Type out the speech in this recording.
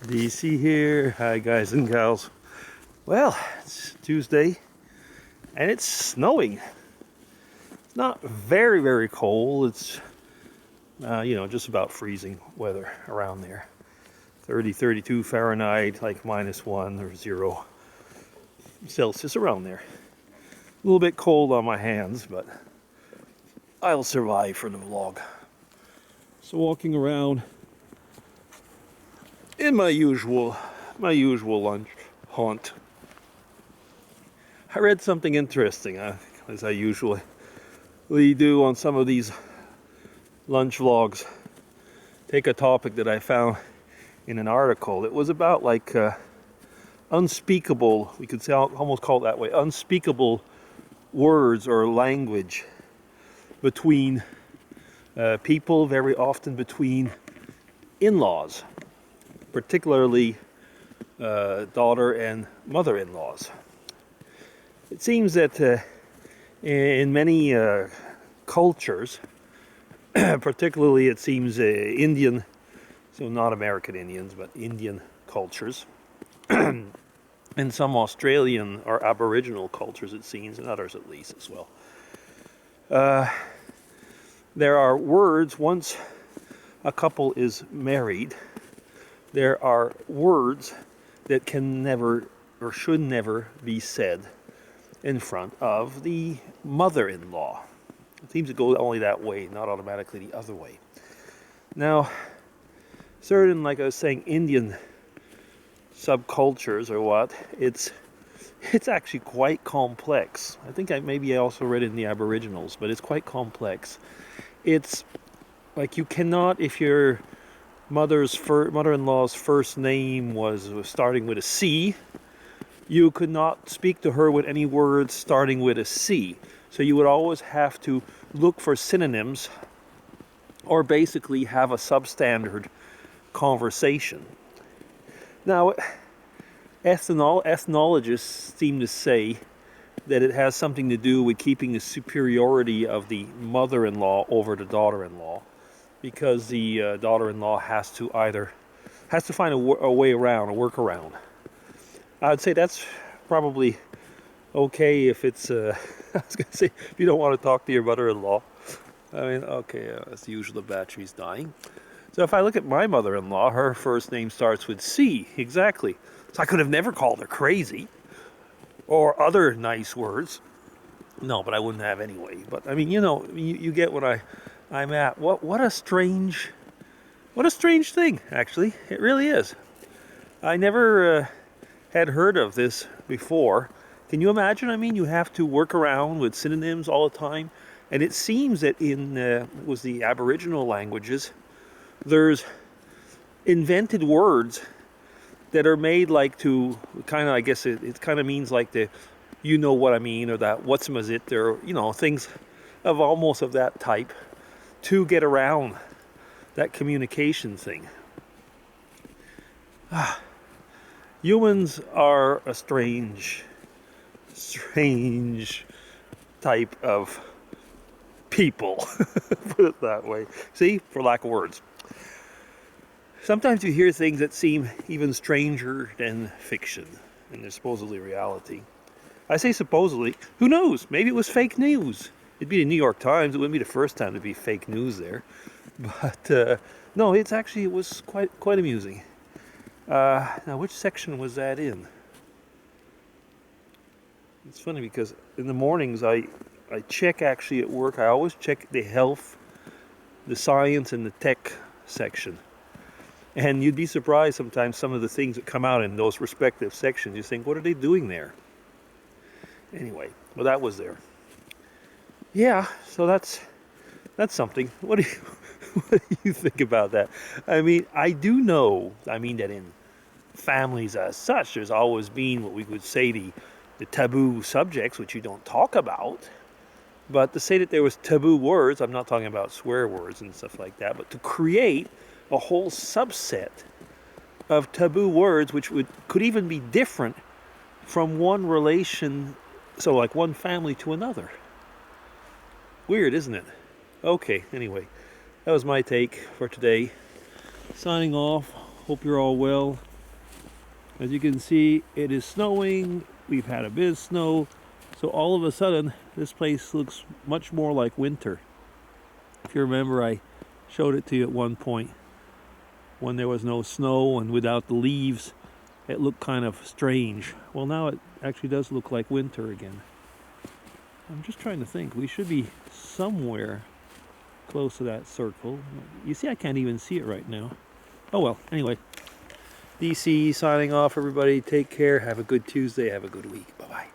DC here. Hi guys and gals. Well, it's Tuesday and it's snowing. It's not very cold. It's just about freezing weather around there. 32 Fahrenheit, like -1 or 0 Celsius, around there. A little bit cold on my hands, but I'll survive for the vlog. So walking around in my usual lunch haunt. I read something interesting, as I usually do on some of these lunch vlogs. Take a topic that I found in an article. It was about like unspeakable, we could say, almost call it that way, unspeakable words or language between people, very often between in-laws, particularly daughter and mother-in-laws. It seems that in many cultures, particularly it seems Indian, so not American Indians, but Indian cultures, and some Australian or Aboriginal cultures, it seems, and others at least as well. There are words, once a couple is married, there are words that can never or should never be said in front of the mother-in-law. It seems to go only that way, not automatically the other way. Now, certain, like I was saying, Indian subcultures or what, it's actually quite complex. I think maybe I also read it in the Aboriginals, but it's quite complex. It's like you cannot, if your mother-in-law's first name was starting with a C, you could not speak to her with any words starting with a C. So you would always have to look for synonyms or basically have a substandard conversation. Now, ethnologists seem to say that it has something to do with keeping the superiority of the mother-in-law over the daughter-in-law, because the daughter-in-law has to find a way around, a workaround. I'd say that's probably okay if it's, I was going to say, if you don't want to talk to your mother-in-law. I mean, okay, as usual, the battery's dying. So if I look at my mother-in-law, her first name starts with C, exactly. So I could have never called her crazy or other nice words. No, but I wouldn't have anyway. But I mean, you get what I'm at. What a strange thing, actually. It really is. I never had heard of this before. Can you imagine? I mean, you have to work around with synonyms all the time. And it seems that in the Aboriginal languages, there's invented words that are made like to kind of, I guess it kind of means like the, you know what I mean, or that what's it, or things of almost of that type to get around that communication thing. Humans are a strange type of people, put it that way. See, for lack of words. Sometimes you hear things that seem even stranger than fiction, and they're supposedly reality. I say supposedly. Who knows? Maybe it was fake news. It'd be the New York Times. It wouldn't be the first time to be fake news there. But no, it was quite amusing. Now, which section was that in? It's funny because in the mornings I check actually at work. I always check the health, the science, and the tech section. And you'd be surprised sometimes some of the things that come out in those respective sections. You think, what are they doing there? Anyway, well, that was there. Yeah, so that's something. What do you think about that? I mean, I do know, that in families as such, there's always been what we would say the taboo subjects, which you don't talk about. But to say that there was taboo words, I'm not talking about swear words and stuff like that, but to create a whole subset of taboo words which could even be different from one relation, so like one family to another. Weird, isn't it? Okay, anyway, that was my take for today. Signing off. Hope you're all well. As you can see, it is snowing. We've had a bit of snow. So all of a sudden, this place looks much more like winter. If you remember, I showed it to you at one point when there was no snow and without the leaves. It looked kind of strange. Well, now it actually does look like winter again. I'm just trying to think. We should be somewhere close to that circle. You see, I can't even see it right now. Oh well, anyway. DC signing off, everybody. Take care. Have a good Tuesday. Have a good week. Bye-bye.